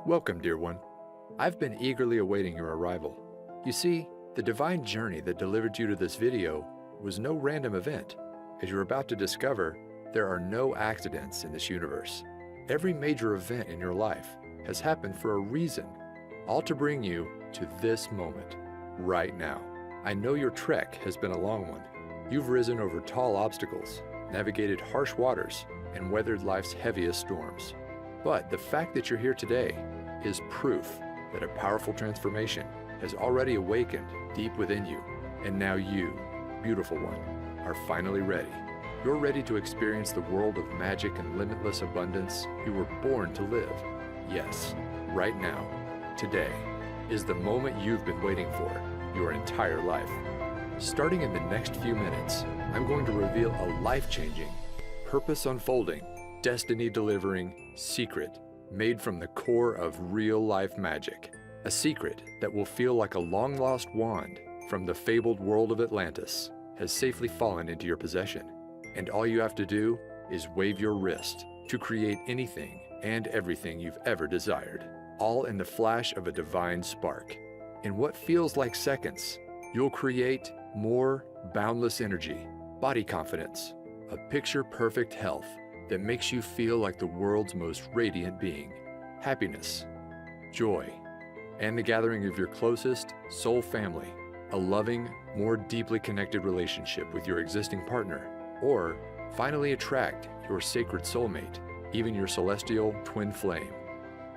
Welcome, dear one. I've been eagerly awaiting your arrival. You see, the divine journey that delivered you to this video was no random event. As you're about to discover, there are no accidents in this universe. Every major event in your life has happened for a reason, all to bring you to this moment, right now. I know your trek has been a long one. You've risen over tall obstacles, navigated harsh waters, and weathered life's heaviest storms. But the fact that you're here today is proof that a powerful transformation has already awakened deep within you. And now you, beautiful one, are finally ready. You're ready to experience the world of magic and limitless abundance you were born to live. Yes, right now, today, is the moment you've been waiting for your entire life. Starting in the next few minutes, I'm going to reveal a life-changing, purpose-unfolding, destiny-delivering secret made from the core of real-life magic. A secret that will feel like a long-lost wand from the fabled world of Atlantis has safely fallen into your possession. And all you have to do is wave your wrist to create anything and everything you've ever desired, all in the flash of a divine spark. In what feels like seconds, you'll create more boundless energy, body confidence, a picture-perfect health that makes you feel like the world's most radiant being, happiness, joy, and the gathering of your closest soul family, a loving, more deeply connected relationship with your existing partner, or finally attract your sacred soulmate, even your celestial twin flame.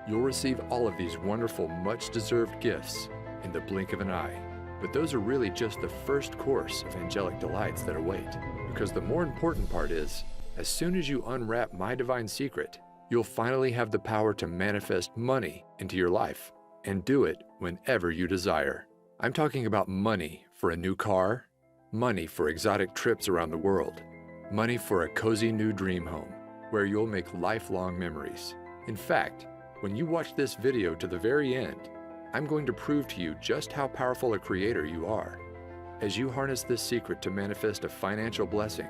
You'll receive all of these wonderful, much-deserved gifts in the blink of an eye. But those are really just the first course of angelic delights that await, because the more important part is, as soon as you unwrap my divine secret, you'll finally have the power to manifest money into your life, and do it whenever you desire. I'm talking about money for a new car, money for exotic trips around the world, money for a cozy new dream home, where you'll make lifelong memories. In fact, when you watch this video to the very end, I'm going to prove to you just how powerful a creator you are. As you harness this secret to manifest a financial blessing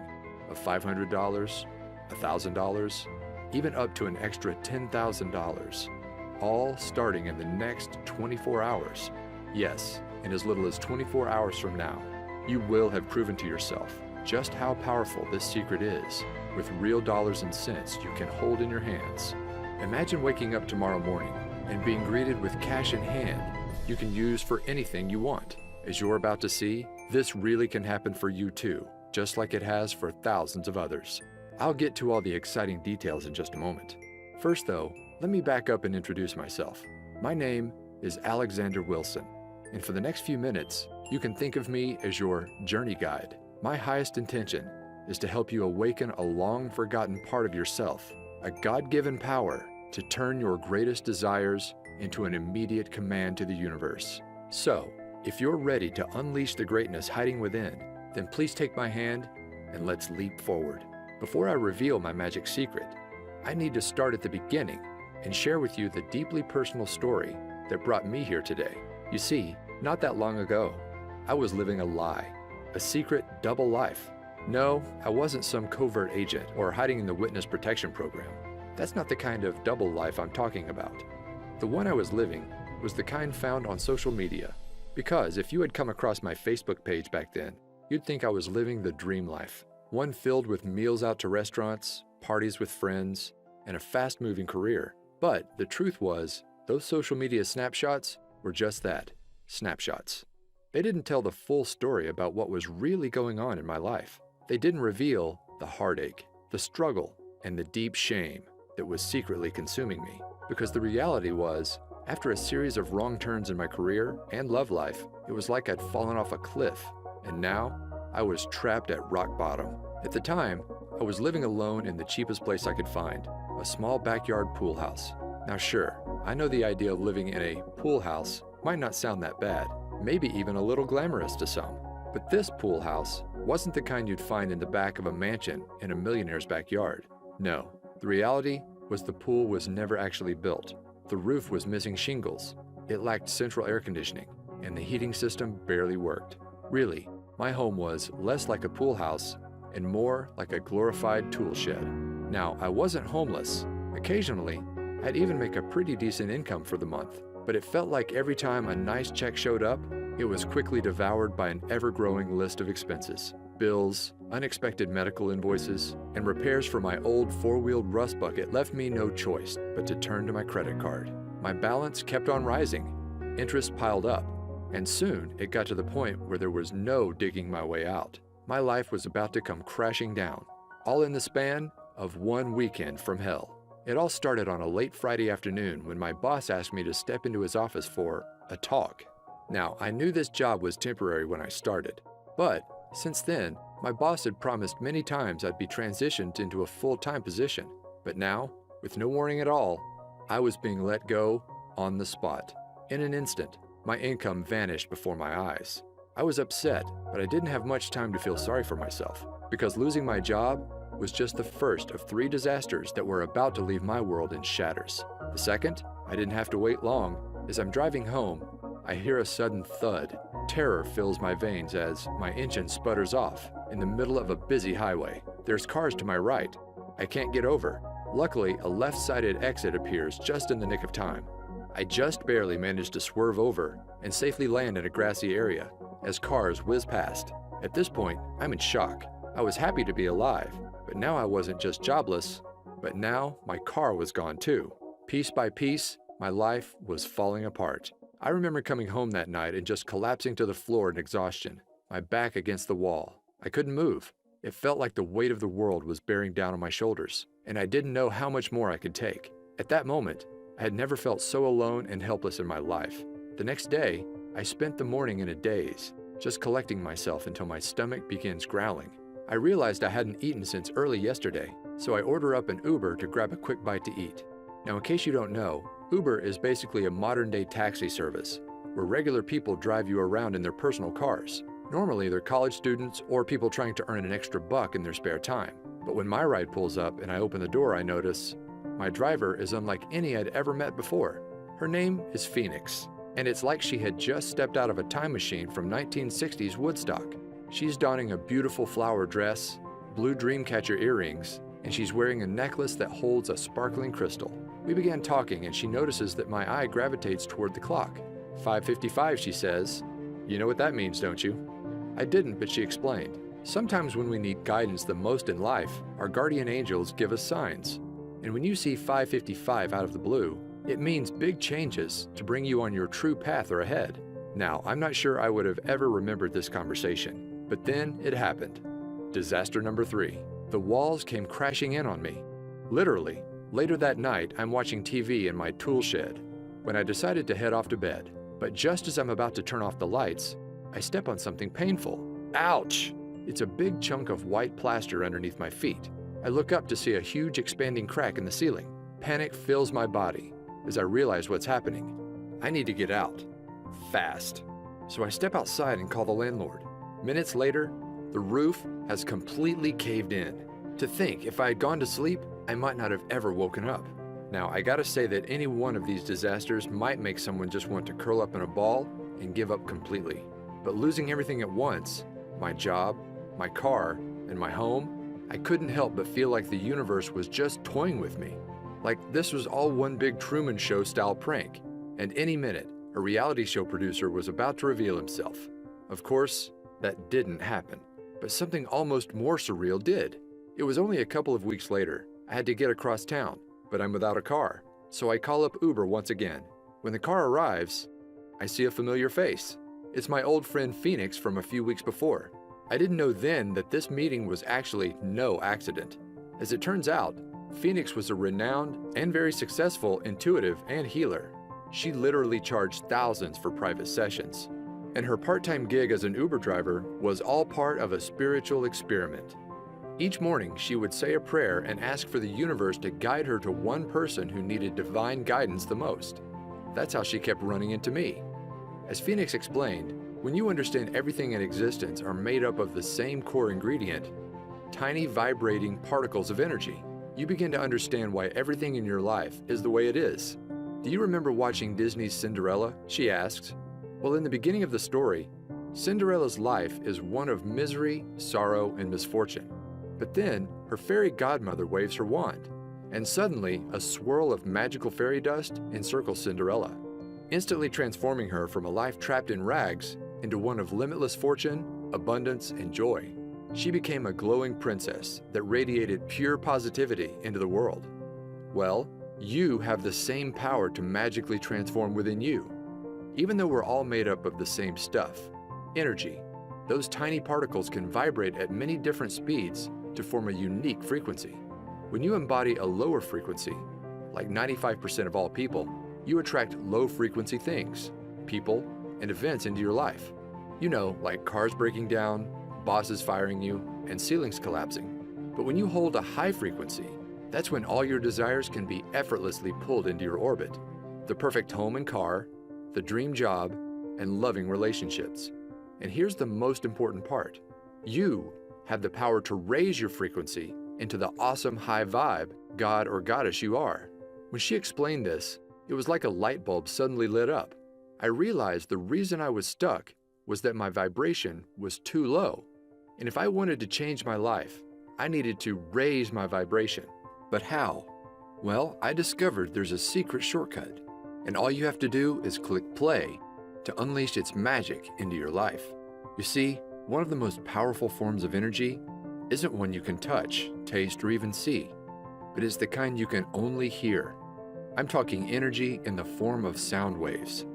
of $500, $1,000, even up to an extra $10,000, all starting in the next 24 hours. Yes, in as little as 24 hours from now, you will have proven to yourself just how powerful this secret is, with real dollars and cents you can hold in your hands. Imagine waking up tomorrow morning and being greeted with cash in hand you can use for anything you want. As you're about to see, this really can happen for you too, just like it has for thousands of others. I'll get to all the exciting details in just a moment. First though, let me back up and introduce myself. My name is Alexander Wilson, and for the next few minutes, you can think of me as your journey guide. My highest intention is to help you awaken a long-forgotten part of yourself, a God-given power to turn your greatest desires into an immediate command to the universe. So, if you're ready to unleash the greatness hiding within, then please take my hand and let's leap forward. Before I reveal my magic secret, I need to start at the beginning and share with you the deeply personal story that brought me here today. You see, not that long ago, I was living a lie, a secret double life. No, I wasn't some covert agent or hiding in the witness protection program. That's not the kind of double life I'm talking about. The one I was living was the kind found on social media, because if you had come across my Facebook page back then, you'd think I was living the dream life, one filled with meals out to restaurants, parties with friends, and a fast-moving career. But the truth was, those social media snapshots were just that, snapshots. They didn't tell the full story about what was really going on in my life. They didn't reveal the heartache, the struggle, and the deep shame that was secretly consuming me. Because the reality was, after a series of wrong turns in my career and love life, it was like I'd fallen off a cliff, and now I was trapped at rock bottom. At the time, I was living alone in the cheapest place I could find, a small backyard pool house. Now sure, I know the idea of living in a pool house might not sound that bad, maybe even a little glamorous to some. But this pool house wasn't the kind you'd find in the back of a mansion in a millionaire's backyard. No, the reality was the pool was never actually built. The roof was missing shingles, it lacked central air conditioning, and the heating system barely worked. Really, my home was less like a pool house and more like a glorified tool shed. Now, I wasn't homeless. Occasionally, I'd even make a pretty decent income for the month, but it felt like every time a nice check showed up, it was quickly devoured by an ever-growing list of expenses. Bills, unexpected medical invoices, and repairs for my old four-wheeled rust bucket left me no choice but to turn to my credit card. My balance kept on rising, interest piled up, and soon it got to the point where there was no digging my way out. My life was about to come crashing down, all in the span of one weekend from hell. It all started on a late Friday afternoon when my boss asked me to step into his office for a talk. Now, I knew this job was temporary when I started, but since then, my boss had promised many times I'd be transitioned into a full-time position. But now, with no warning at all, I was being let go on the spot. In an instant, my income vanished before my eyes. I was upset, but I didn't have much time to feel sorry for myself, because losing my job was just the first of 3 disasters that were about to leave my world in shatters. The second, I didn't have to wait long. As I'm driving home, I hear a sudden thud. Terror fills my veins as my engine sputters off in the middle of a busy highway. There's cars to my right. I can't get over. Luckily, a left-sided exit appears just in the nick of time. I just barely managed to swerve over and safely land in a grassy area as cars whiz past. At this point, I'm in shock. I was happy to be alive, but now I wasn't just jobless, but now my car was gone too. Piece by piece, my life was falling apart. I remember coming home that night and just collapsing to the floor in exhaustion, my back against the wall. I couldn't move. It felt like the weight of the world was bearing down on my shoulders, and I didn't know how much more I could take. At that moment, I had never felt so alone and helpless in my life. The next day, I spent the morning in a daze, just collecting myself until my stomach begins growling. I realized I hadn't eaten since early yesterday, so I order up an Uber to grab a quick bite to eat. Now, in case you don't know, Uber is basically a modern-day taxi service, where regular people drive you around in their personal cars. Normally, they're college students or people trying to earn an extra buck in their spare time. But when my ride pulls up and I open the door, I notice my driver is unlike any I'd ever met before. Her name is Phoenix, and it's like she had just stepped out of a time machine from 1960s Woodstock. She's donning a beautiful flower dress, blue dreamcatcher earrings, and she's wearing a necklace that holds a sparkling crystal. We began talking, and she notices that my eye gravitates toward the clock. 5:55, she says. You know what that means, don't you? I didn't, but she explained. Sometimes when we need guidance the most in life, our guardian angels give us signs. And when you see 5:55 out of the blue, it means big changes to bring you on your true path or ahead. Now, I'm not sure I would have ever remembered this conversation, but then it happened. Disaster number 3. The walls came crashing in on me. Literally. Later that night, I'm watching TV in my tool shed when I decided to head off to bed. But just as I'm about to turn off the lights, I step on something painful. Ouch! It's a big chunk of white plaster underneath my feet. I look up to see a huge expanding crack in the ceiling. Panic fills my body as I realize what's happening. I need to get out. Fast. So I step outside and call the landlord. Minutes later, the roof has completely caved in. To think, if I had gone to sleep, I might not have ever woken up. Now, I gotta say that any one of these disasters might make someone just want to curl up in a ball and give up completely. But losing everything at once, my job, my car, and my home, I couldn't help but feel like the universe was just toying with me. Like this was all one big Truman Show style prank, and any minute, a reality show producer was about to reveal himself. Of course, that didn't happen, but something almost more surreal did. It was only a couple of weeks later. I had to get across town, but I'm without a car, so I call up Uber once again. When the car arrives, I see a familiar face. It's my old friend Phoenix from a few weeks before. I didn't know then that this meeting was actually no accident. As it turns out, Phoenix was a renowned and very successful intuitive and healer. She literally charged thousands for private sessions. And her part-time gig as an Uber driver was all part of a spiritual experiment. Each morning, she would say a prayer and ask for the universe to guide her to one person who needed divine guidance the most. That's how she kept running into me. As Phoenix explained, when you understand everything in existence are made up of the same core ingredient, tiny vibrating particles of energy, you begin to understand why everything in your life is the way it is. Do you remember watching Disney's Cinderella? She asks. Well, in the beginning of the story, Cinderella's life is one of misery, sorrow, and misfortune. But then, her fairy godmother waves her wand, And suddenly, a swirl of magical fairy dust encircles Cinderella, instantly transforming her from a life trapped in rags into one of limitless fortune, abundance, and joy. She became a glowing princess that radiated pure positivity into the world. Well, you have the same power to magically transform within you. Even though we're all made up of the same stuff, energy, those tiny particles can vibrate at many different speeds to form a unique frequency. When you embody a lower frequency, like 95% of all people, you attract low-frequency things, people, and events into your life. You know, like cars breaking down, bosses firing you, and ceilings collapsing. But when you hold a high frequency, that's when all your desires can be effortlessly pulled into your orbit. The perfect home and car, the dream job, and loving relationships. And here's the most important part. You have the power to raise your frequency into the awesome high vibe god or goddess you are. When she explained this, it was like a light bulb suddenly lit up. I realized the reason I was stuck was that my vibration was too low. And if I wanted to change my life, I needed to raise my vibration. But how? Well, I discovered there's a secret shortcut. And all you have to do is click play to unleash its magic into your life. You see, one of the most powerful forms of energy isn't one you can touch, taste, or even see, but is the kind you can only hear. I'm talking energy in the form of sound waves.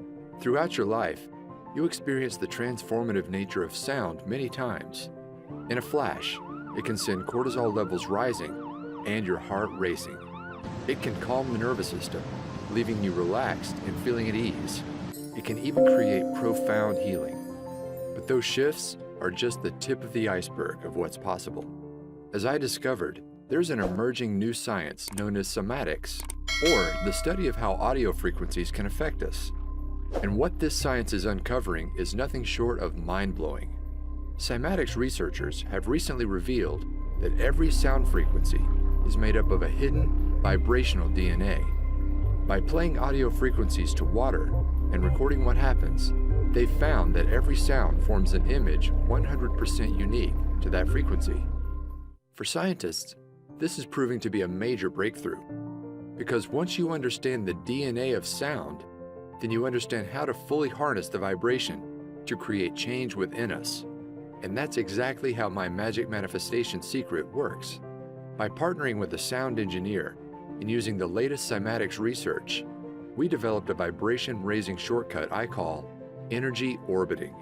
Throughout your life, you experience the transformative nature of sound many times. In a flash, it can send cortisol levels rising and your heart racing. It can calm the nervous system, leaving you relaxed and feeling at ease. It can even create profound healing. But those shifts are just the tip of the iceberg of what's possible. As I discovered, there's an emerging new science known as somatics, or the study of how audio frequencies can affect us. And what this science is uncovering is nothing short of mind-blowing. Cymatics researchers have recently revealed that every sound frequency is made up of a hidden vibrational DNA. By playing audio frequencies to water and recording what happens, they found that every sound forms an image 100% unique to that frequency. For scientists, this is proving to be a major breakthrough, because once you understand the DNA of sound, then you understand how to fully harness the vibration to create change within us. And that's exactly how my magic manifestation secret works. By partnering with a sound engineer and using the latest cymatics research, we developed a vibration-raising shortcut I call energy orbiting.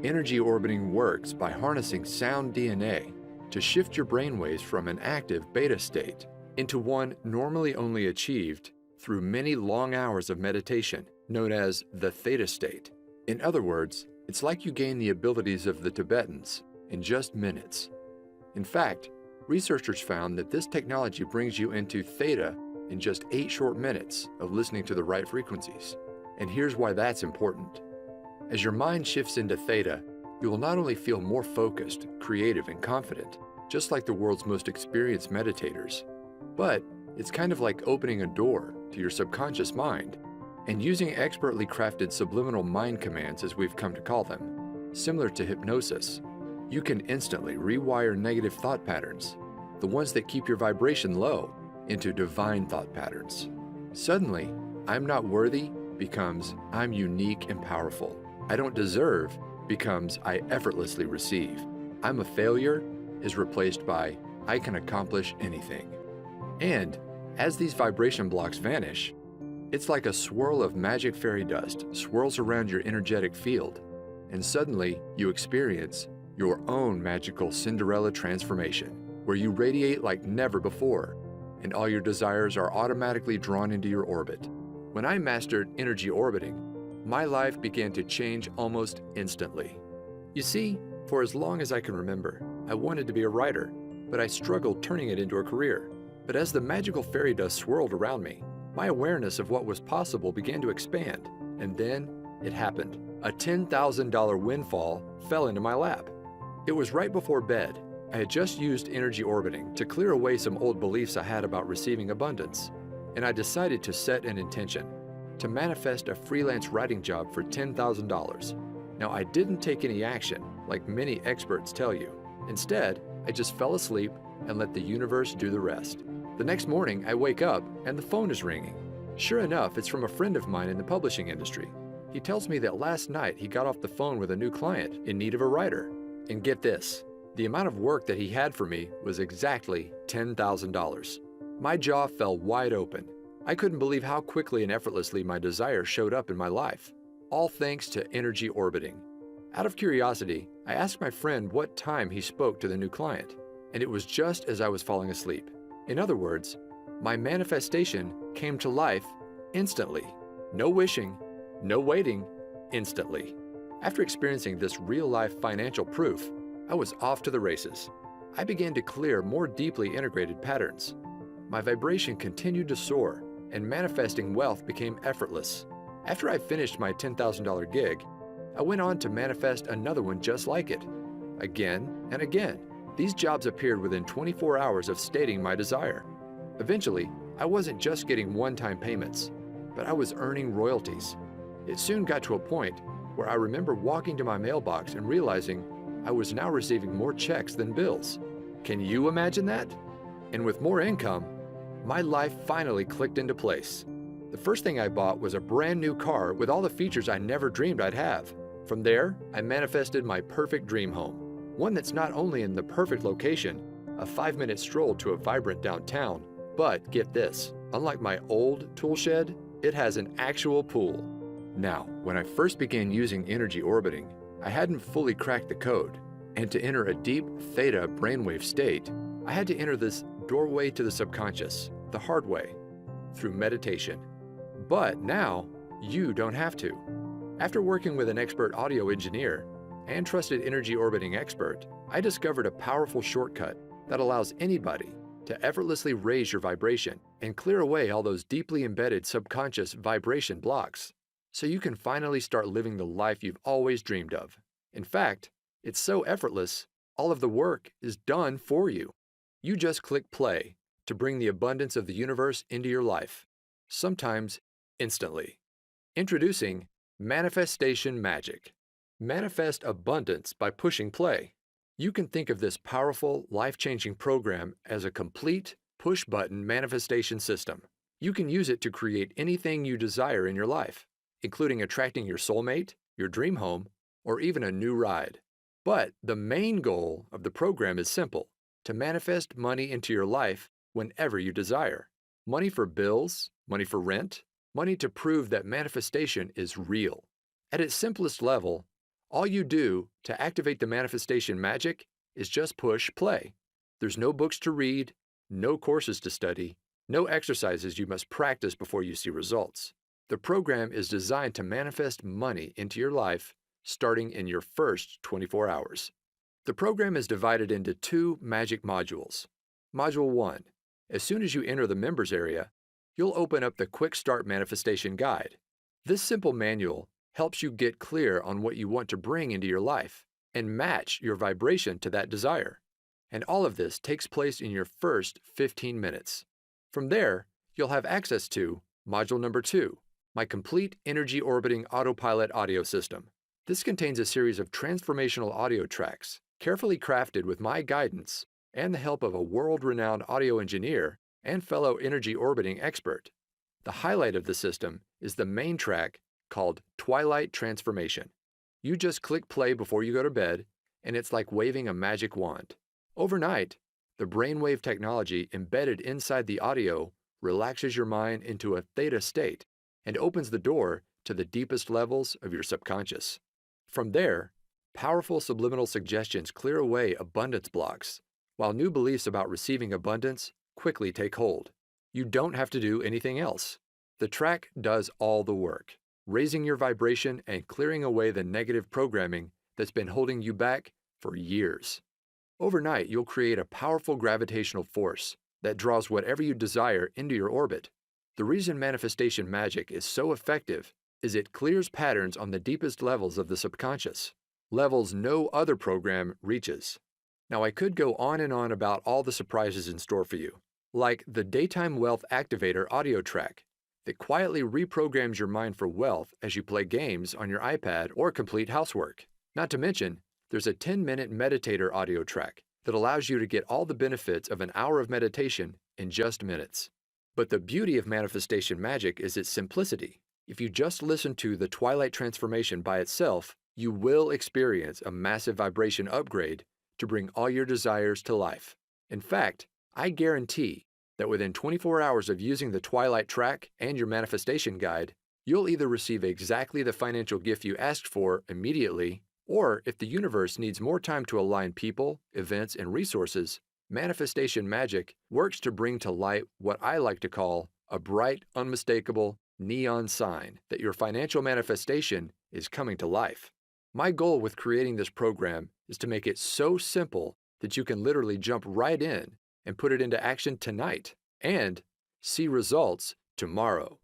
Energy orbiting works by harnessing sound DNA to shift your brainwaves from an active beta state into one normally only achieved through many long hours of meditation, known as the theta state. In other words, it's like you gain the abilities of the Tibetans in just minutes. In fact, researchers found that this technology brings you into theta in just 8 short minutes of listening to the right frequencies. And here's why that's important. As your mind shifts into theta, you will not only feel more focused, creative, and confident, just like the world's most experienced meditators, but it's kind of like opening a door to your subconscious mind and using expertly crafted subliminal mind commands, as we've come to call them. Similar to hypnosis, you can instantly rewire negative thought patterns, the ones that keep your vibration low, into divine thought patterns. Suddenly, I'm not worthy becomes I'm unique and powerful. I don't deserve becomes I effortlessly receive. I'm a failure is replaced by I can accomplish anything. And as these vibration blocks vanish, it's like a swirl of magic fairy dust swirls around your energetic field, and suddenly you experience your own magical Cinderella transformation, where you radiate like never before, and all your desires are automatically drawn into your orbit. When I mastered energy orbiting, my life began to change almost instantly. You see, for as long as I can remember, I wanted to be a writer, but I struggled turning it into a career. But as the magical fairy dust swirled around me, my awareness of what was possible began to expand, and then it happened. A $10,000 windfall fell into my lap. It was right before bed. I had just used energy orbiting to clear away some old beliefs I had about receiving abundance, and I decided to set an intention to manifest a freelance writing job for $10,000. Now, I didn't take any action, like many experts tell you. Instead, I just fell asleep and let the universe do the rest. The next morning, I wake up and the phone is ringing. Sure enough, it's from a friend of mine in the publishing industry. He tells me that last night he got off the phone with a new client in need of a writer. And get this, the amount of work that he had for me was exactly $10,000. My jaw fell wide open. I couldn't believe how quickly and effortlessly my desire showed up in my life, all thanks to energy orbiting. Out of curiosity, I asked my friend what time he spoke to the new client, and it was just as I was falling asleep. In other words, my manifestation came to life instantly. No wishing, no waiting, instantly. After experiencing this real-life financial proof, I was off to the races. I began to clear more deeply integrated patterns. My vibration continued to soar, and manifesting wealth became effortless. After I finished my $10,000 gig, I went on to manifest another one just like it. Again and again, these jobs appeared within 24 hours of stating my desire. Eventually, I wasn't just getting one-time payments, but I was earning royalties. It soon got to a point where I remember walking to my mailbox and realizing I was now receiving more checks than bills. Can you imagine that? And with more income, my life finally clicked into place. The first thing I bought was a brand new car with all the features I never dreamed I'd have. From there, I manifested my perfect dream home. One that's not only in the perfect location, a 5-minute stroll to a vibrant downtown, but get this, unlike my old tool shed, it has an actual pool. Now, when I first began using energy orbiting, I hadn't fully cracked the code, and to enter a deep theta brainwave state, I had to enter this doorway to the subconscious, the hard way, through meditation. But now, you don't have to. After working with an expert audio engineer and trusted energy orbiting expert, I discovered a powerful shortcut that allows anybody to effortlessly raise your vibration and clear away all those deeply embedded subconscious vibration blocks, so you can finally start living the life you've always dreamed of. In fact, it's so effortless, all of the work is done for you. You just click play to bring the abundance of the universe into your life, sometimes instantly. Introducing Manifestation Magic. Manifest abundance by pushing play. You can think of this powerful, life-changing program as a complete push-button manifestation system. You can use it to create anything you desire in your life, including attracting your soulmate, your dream home, or even a new ride. But the main goal of the program is simple: to manifest money into your life whenever you desire. Money for bills, money for rent, money to prove that manifestation is real. At its simplest level, all you do to activate the manifestation magic is just push play. There's no books to read, no courses to study, no exercises you must practice before you see results. The program is designed to manifest money into your life starting in your first 24 hours. The program is divided into 2 magic modules. Module 1. As soon as you enter the members area, you'll open up the Quick Start Manifestation Guide. This simple manual helps you get clear on what you want to bring into your life and match your vibration to that desire. And all of this takes place in your first 15 minutes. From there, you'll have access to Module number 2, my complete energy orbiting autopilot audio system. This contains a series of transformational audio tracks, carefully crafted with my guidance and the help of a world-renowned audio engineer and fellow energy orbiting expert. The highlight of the system is the main track called Twilight Transformation. You just click play before you go to bed, and it's like waving a magic wand. Overnight, the brainwave technology embedded inside the audio relaxes your mind into a theta state and opens the door to the deepest levels of your subconscious. From there, powerful subliminal suggestions clear away abundance blocks, while new beliefs about receiving abundance quickly take hold. You don't have to do anything else. The track does all the work, raising your vibration and clearing away the negative programming that's been holding you back for years. Overnight, you'll create a powerful gravitational force that draws whatever you desire into your orbit. The reason manifestation magic is so effective is it clears patterns on the deepest levels of the subconscious, levels no other program reaches. Now, I could go on and on about all the surprises in store for you, like the Daytime Wealth Activator audio track that quietly reprograms your mind for wealth as you play games on your iPad or complete housework. Not to mention, there's a 10-minute meditator audio track that allows you to get all the benefits of an hour of meditation in just minutes. But the beauty of manifestation magic is its simplicity. If you just listen to the Twilight Transformation by itself, you will experience a massive vibration upgrade to bring all your desires to life. In fact, I guarantee that within 24 hours of using the Twilight track and your manifestation guide, you'll either receive exactly the financial gift you asked for immediately, or if the universe needs more time to align people, events, and resources, manifestation magic works to bring to light what I like to call a bright, unmistakable neon sign that your financial manifestation is coming to life. My goal with creating this program is to make it so simple that you can literally jump right in and put it into action tonight and see results tomorrow.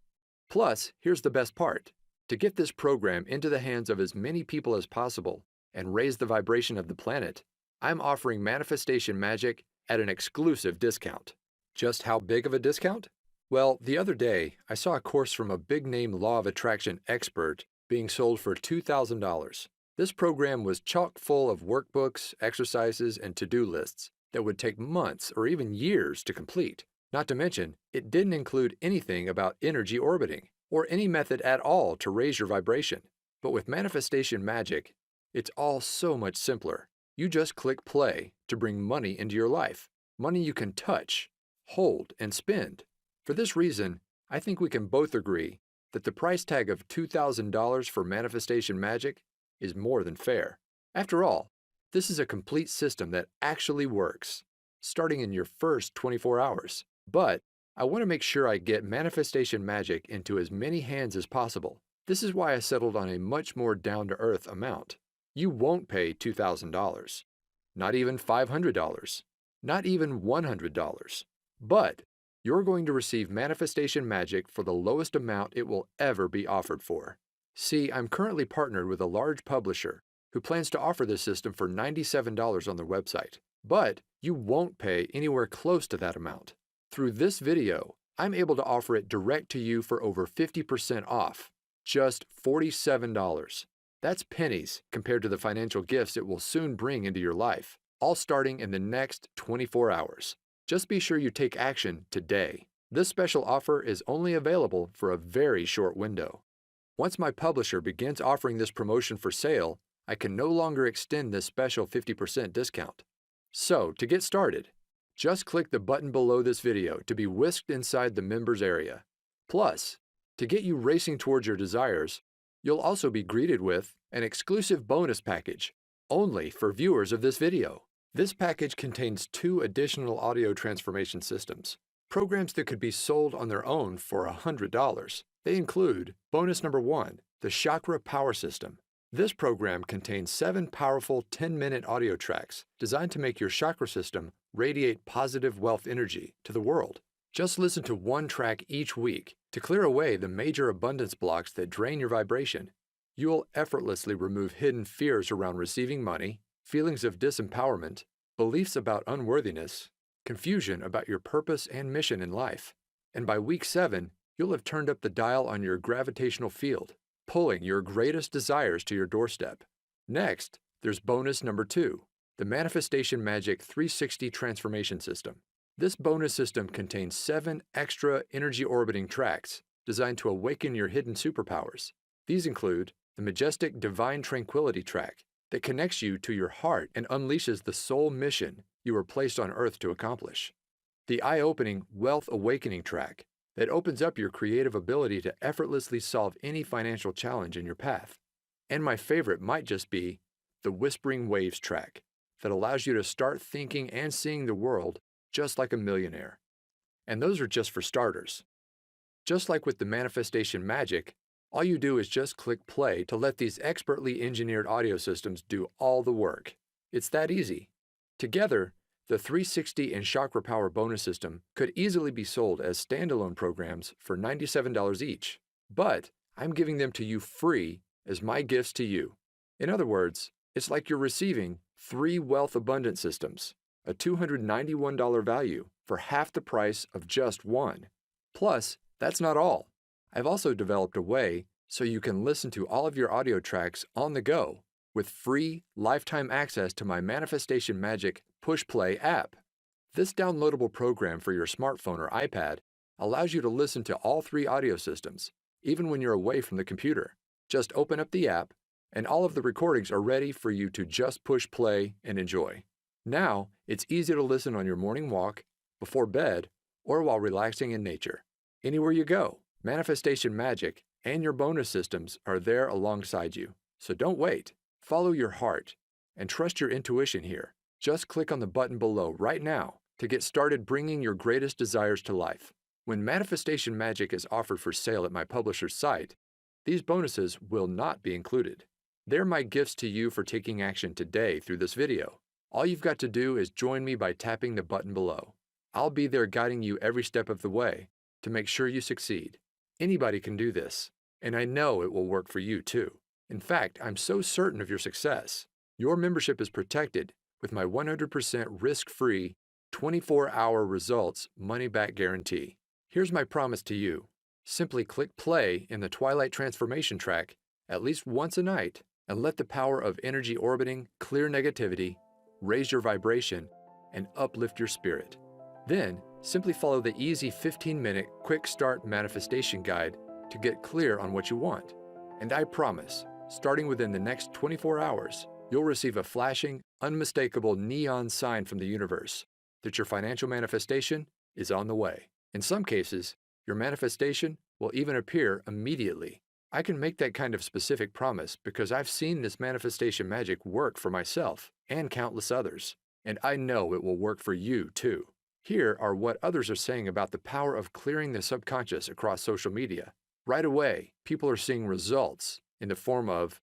Plus, here's the best part. To get this program into the hands of as many people as possible and raise the vibration of the planet, I'm offering manifestation magic at an exclusive discount. Just how big of a discount? Well, the other day, I saw a course from a big-name law of attraction expert being sold for $2,000. This program was chock full of workbooks, exercises, and to-do lists that would take months or even years to complete. Not to mention, it didn't include anything about energy orbiting or any method at all to raise your vibration. But with manifestation magic, it's all so much simpler. You just click play to bring money into your life, money you can touch, hold, and spend. For this reason, I think we can both agree that the price tag of $2,000 for manifestation magic is more than fair. After all, this is a complete system that actually works, starting in your first 24 hours. But I want to make sure I get manifestation magic into as many hands as possible. This is why I settled on a much more down-to-earth amount. You won't pay $2,000, not even $500, not even $100. But you're going to receive manifestation magic for the lowest amount it will ever be offered for. See, I'm currently partnered with a large publisher who plans to offer this system for $97 on their website. But you won't pay anywhere close to that amount. Through this video, I'm able to offer it direct to you for over 50% off, just $47. That's pennies compared to the financial gifts it will soon bring into your life, all starting in the next 24 hours. Just be sure you take action today. This special offer is only available for a very short window. Once my publisher begins offering this promotion for sale, I can no longer extend this special 50% discount. So, to get started, just click the button below this video to be whisked inside the members area. Plus, to get you racing towards your desires, you'll also be greeted with an exclusive bonus package, only for viewers of this video. This package contains 2 additional audio transformation systems, programs that could be sold on their own for $100. They include bonus number 1, the Chakra Power System. This program contains 7 powerful 10-minute audio tracks designed to make your chakra system radiate positive wealth energy to the world. Just listen to one track each week to clear away the major abundance blocks that drain your vibration. You'll effortlessly remove hidden fears around receiving money, feelings of disempowerment, beliefs about unworthiness, confusion about your purpose and mission in life. And by week 7, you'll have turned up the dial on your gravitational field, pulling your greatest desires to your doorstep. Next, there's bonus number 2, the Manifestation Magic 360 Transformation System. This bonus system contains 7 extra energy orbiting tracks designed to awaken your hidden superpowers. These include the majestic Divine Tranquility track that connects you to your heart and unleashes the soul mission you were placed on Earth to accomplish. The eye-opening Wealth Awakening track that opens up your creative ability to effortlessly solve any financial challenge in your path. And my favorite might just be the Whispering Waves track that allows you to start thinking and seeing the world just like a millionaire. And those are just for starters. Just like with the manifestation magic, all you do is just click play to let these expertly engineered audio systems do all the work. It's that easy. Together, the 360 and Chakra Power bonus system could easily be sold as standalone programs for $97 each, but I'm giving them to you free as my gifts to you. In other words, it's like you're receiving 3 wealth abundance systems, a $291 value for half the price of just one. Plus, that's not all. I've also developed a way so you can listen to all of your audio tracks on the go with free lifetime access to my Manifestation Magic Push Play app. This downloadable program for your smartphone or iPad allows you to listen to all three audio systems, even when you're away from the computer. Just open up the app, and all of the recordings are ready for you to just push play and enjoy. Now, it's easy to listen on your morning walk, before bed, or while relaxing in nature. Anywhere you go, Manifestation Magic and your bonus systems are there alongside you. So don't wait. Follow your heart and trust your intuition here. Just click on the button below right now to get started bringing your greatest desires to life. When Manifestation Magic is offered for sale at my publisher's site, these bonuses will not be included. They're my gifts to you for taking action today through this video. All you've got to do is join me by tapping the button below. I'll be there guiding you every step of the way to make sure you succeed. Anybody can do this, and I know it will work for you too. In fact, I'm so certain of your success. Your membership is protected with my 100% risk-free, 24-hour results money-back guarantee. Here's my promise to you. Simply click play in the Twilight Transformation track at least once a night and let the power of energy orbiting clear negativity, raise your vibration, and uplift your spirit. Then, simply follow the easy 15-minute quick start manifestation guide to get clear on what you want. And I promise, starting within the next 24 hours, you'll receive a flashing, unmistakable neon sign from the universe that your financial manifestation is on the way. In some cases, your manifestation will even appear immediately. I can make that kind of specific promise because I've seen this manifestation magic work for myself and countless others, and I know it will work for you too. Here are what others are saying about the power of clearing the subconscious across social media. Right away, people are seeing results in the form of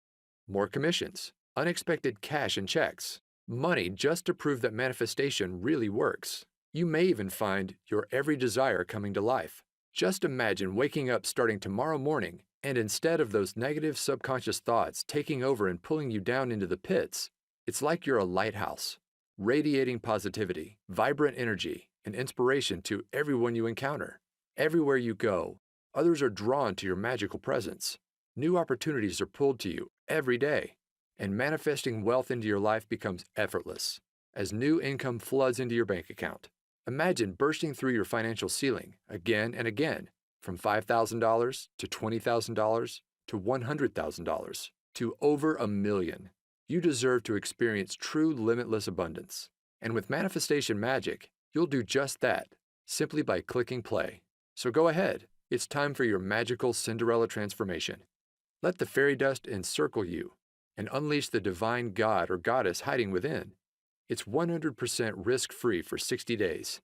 more commissions, unexpected cash and checks, money just to prove that manifestation really works. You may even find your every desire coming to life. Just imagine waking up starting tomorrow morning, and instead of those negative subconscious thoughts taking over and pulling you down into the pits, it's like you're a lighthouse, radiating positivity, vibrant energy, and inspiration to everyone you encounter. Everywhere you go, others are drawn to your magical presence. New opportunities are pulled to you every day, and manifesting wealth into your life becomes effortless as new income floods into your bank account. Imagine bursting through your financial ceiling again and again, from $5,000 to $20,000 to $100,000 to over $1 million. You deserve to experience true limitless abundance. And with Manifestation Magic, you'll do just that, simply by clicking play. So go ahead, it's time for your magical Cinderella transformation. Let the fairy dust encircle you and unleash the divine god or goddess hiding within. It's 100% risk-free for 60 days.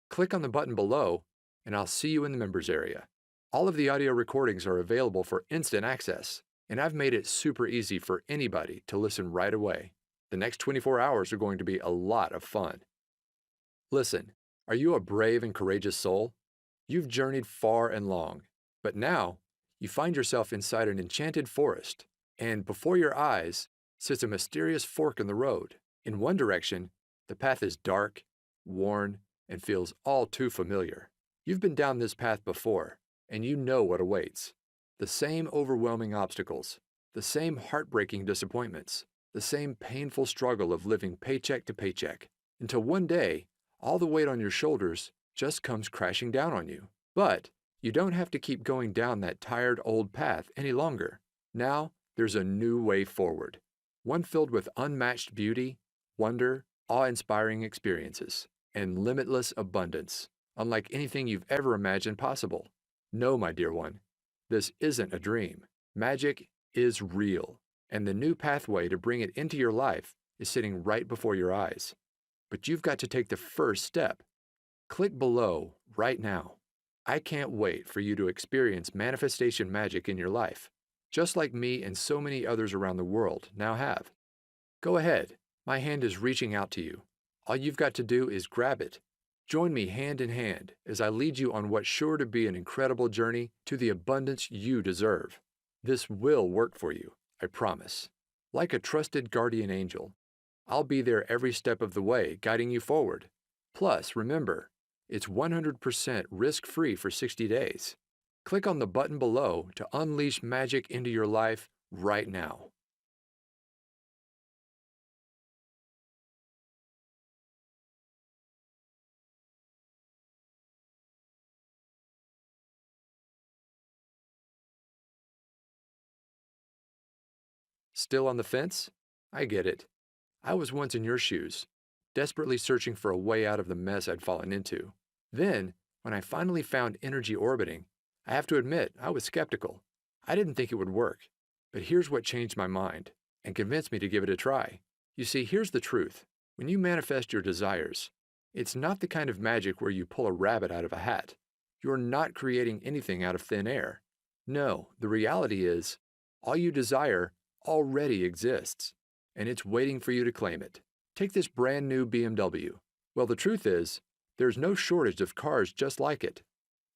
Click on the button below, and I'll see you in the members area. All of the audio recordings are available for instant access, and I've made it super easy for anybody to listen right away. The next 24 hours are going to be a lot of fun. Listen, are you a brave and courageous soul? You've journeyed far and long, but now you find yourself inside an enchanted forest, and before your eyes sits a mysterious fork in the road. In one direction, the path is dark, worn, and feels all too familiar. You've been down this path before, and you know what awaits. The same overwhelming obstacles, the same heartbreaking disappointments, the same painful struggle of living paycheck to paycheck, until one day, all the weight on your shoulders just comes crashing down on you. But you don't have to keep going down that tired old path any longer. Now, there's a new way forward, one filled with unmatched beauty, wonder, awe-inspiring experiences, and limitless abundance, unlike anything you've ever imagined possible. No, my dear one, this isn't a dream. Magic is real, and the new pathway to bring it into your life is sitting right before your eyes. But you've got to take the first step. Click below right now. I can't wait for you to experience manifestation magic in your life, just like me and so many others around the world now have. Go ahead. My hand is reaching out to you. All you've got to do is grab it. Join me hand in hand as I lead you on what's sure to be an incredible journey to the abundance you deserve. This will work for you, I promise. Like a trusted guardian angel, I'll be there every step of the way, guiding you forward. Plus, remember, it's 100% risk-free for 60 days. Click on the button below to unleash magic into your life right now. Still on the fence? I get it. I was once in your shoes, desperately searching for a way out of the mess I'd fallen into. Then, when I finally found energy orbiting, I have to admit I was skeptical. I didn't think it would work. But here's what changed my mind and convinced me to give it a try. You see, here's the truth. When you manifest your desires, it's not the kind of magic where you pull a rabbit out of a hat. You're not creating anything out of thin air. No, the reality is, all you desire already exists, and it's waiting for you to claim it. Take this brand new BMW. Well, the truth is, there's no shortage of cars just like it.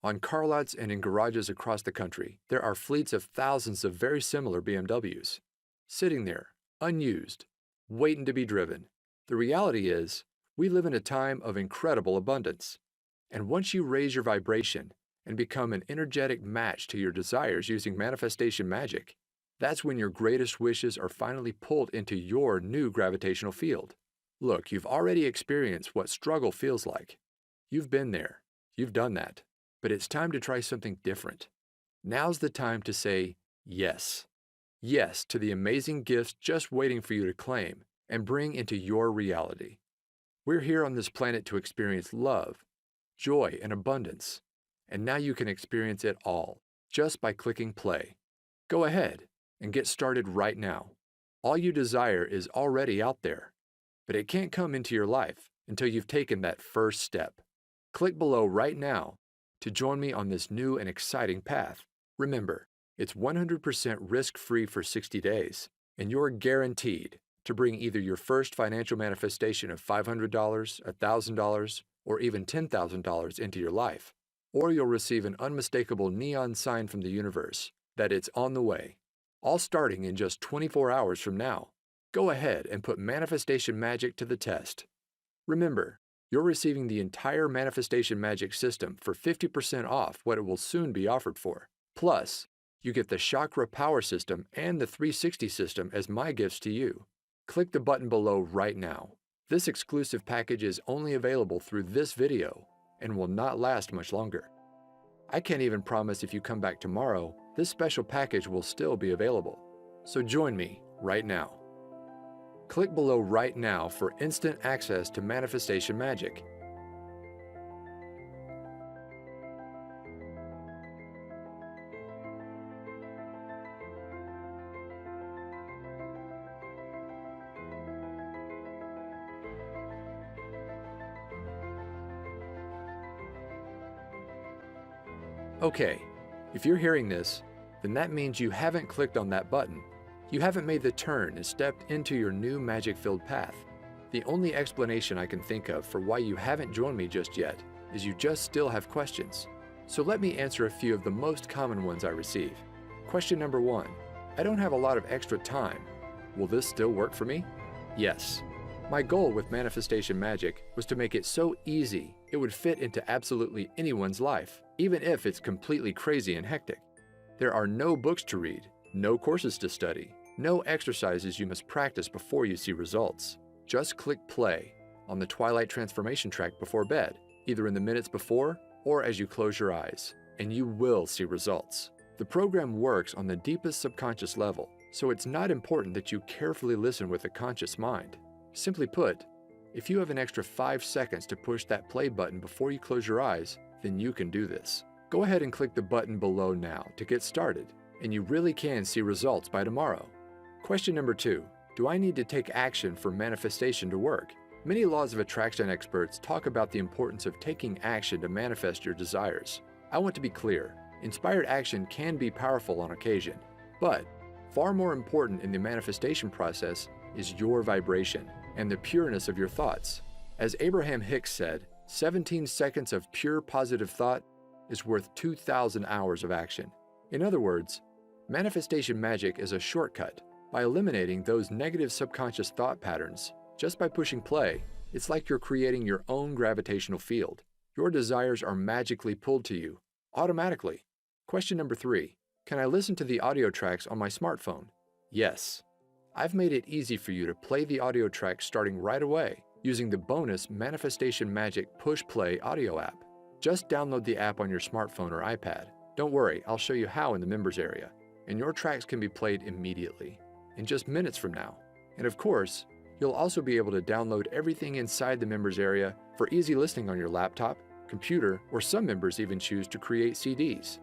On car lots and in garages across the country, there are fleets of thousands of very similar BMWs, sitting there, unused, waiting to be driven. The reality is, we live in a time of incredible abundance. And once you raise your vibration and become an energetic match to your desires using manifestation magic, that's when your greatest wishes are finally pulled into your new gravitational field. Look, you've already experienced what struggle feels like. You've been there. You've done that. But it's time to try something different. Now's the time to say yes. Yes to the amazing gifts just waiting for you to claim and bring into your reality. We're here on this planet to experience love, joy, and abundance. And now you can experience it all just by clicking play. Go ahead and get started right now. All you desire is already out there, but it can't come into your life until you've taken that first step. Click below right now to join me on this new and exciting path. Remember, it's 100% risk-free for 60 days, and you're guaranteed to bring either your first financial manifestation of $500, $1,000, or even $10,000 into your life, or you'll receive an unmistakable neon sign from the universe that it's on the way, all starting in just 24 hours from now. Go ahead and put manifestation magic to the test. Remember, you're receiving the entire manifestation magic system for 50% off what it will soon be offered for. Plus, you get the chakra power system and the 360 system as my gifts to you. Click the button below right now. This exclusive package is only available through this video and will not last much longer. I can't even promise if you come back tomorrow, this special package will still be available. So join me right now. Click below right now for instant access to manifestation magic. Okay, if you're hearing this, then that means you haven't clicked on that button. You haven't made the turn and stepped into your new magic-filled path. The only explanation I can think of for why you haven't joined me just yet is you just still have questions. So let me answer a few of the most common ones I receive. Question number 1. I don't have a lot of extra time. Will this still work for me? Yes. My goal with manifestation magic was to make it so easy it would fit into absolutely anyone's life, even if it's completely crazy and hectic. There are no books to read, no courses to study, no exercises you must practice before you see results. Just click play on the Twilight Transformation track before bed, either in the minutes before or as you close your eyes, and you will see results. The program works on the deepest subconscious level, so it's not important that you carefully listen with a conscious mind. Simply put, if you have an extra 5 seconds to push that play button before you close your eyes, then you can do this. Go ahead and click the button below now to get started, and you really can see results by tomorrow. Question number 2. Do I need to take action for manifestation to work? Many laws of attraction experts talk about the importance of taking action to manifest your desires. I want to be clear, inspired action can be powerful on occasion, but far more important in the manifestation process is your vibration and the pureness of your thoughts. As Abraham Hicks said, 17 seconds of pure positive thought is worth 2,000 hours of action. In other words, manifestation magic is a shortcut. By eliminating those negative subconscious thought patterns, just by pushing play, it's like you're creating your own gravitational field. Your desires are magically pulled to you, automatically. Question number 3. Can I listen to the audio tracks on my smartphone? Yes. I've made it easy for you to play the audio tracks starting right away using the bonus Manifestation Magic Push Play audio app. Just download the app on your smartphone or iPad. Don't worry, I'll show you how in the members area, and your tracks can be played immediately. in just minutes from now. And of course, you'll also be able to download everything inside the members area for easy listening on your laptop, computer, or some members even choose to create CDs.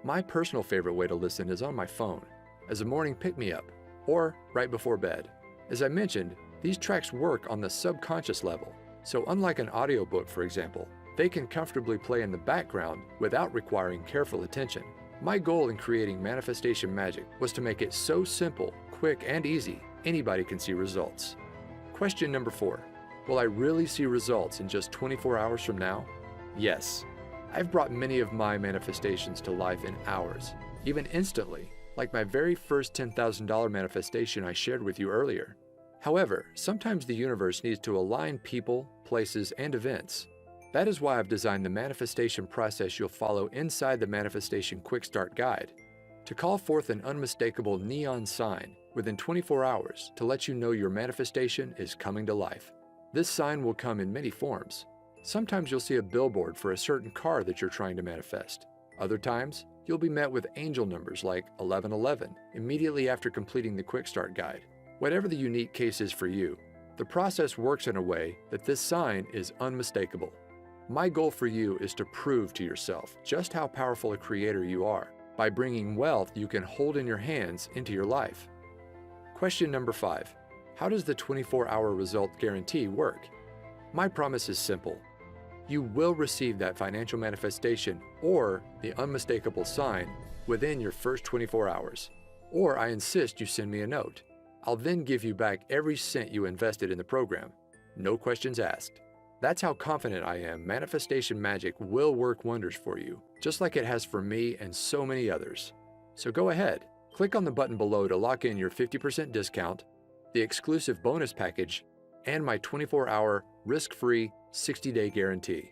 My personal favorite way to listen is on my phone, as a morning pick-me-up, or right before bed. As I mentioned, these tracks work on the subconscious level, so unlike an audiobook, for example, they can comfortably play in the background without requiring careful attention. My goal in creating Manifestation Magic was to make it so simple, quick, and easy, anybody can see results. Question number 4. Will I really see results in just 24 hours from now? Yes. I've brought many of my manifestations to life in hours, even instantly, like my very first $10,000 manifestation I shared with you earlier. However, sometimes the universe needs to align people, places, and events. That is why I've designed the manifestation process you'll follow inside the Manifestation Quick Start Guide, to call forth an unmistakable neon sign within 24 hours to let you know your manifestation is coming to life. This sign will come in many forms. Sometimes you'll see a billboard for a certain car that you're trying to manifest. Other times, you'll be met with angel numbers like 1111 immediately after completing the Quick Start Guide. Whatever the unique case is for you, the process works in a way that this sign is unmistakable. My goal for you is to prove to yourself just how powerful a creator you are by bringing wealth you can hold in your hands into your life. Question number 5. How does the 24-hour result guarantee work? My promise is simple. You will receive that financial manifestation or the unmistakable sign within your first 24 hours. Or I insist you send me a note. I'll then give you back every cent you invested in the program. No questions asked. That's how confident I am Manifestation Magic will work wonders for you, just like it has for me and so many others. So go ahead, click on the button below to lock in your 50% discount, the exclusive bonus package, and my 24-hour risk-free 60-day guarantee.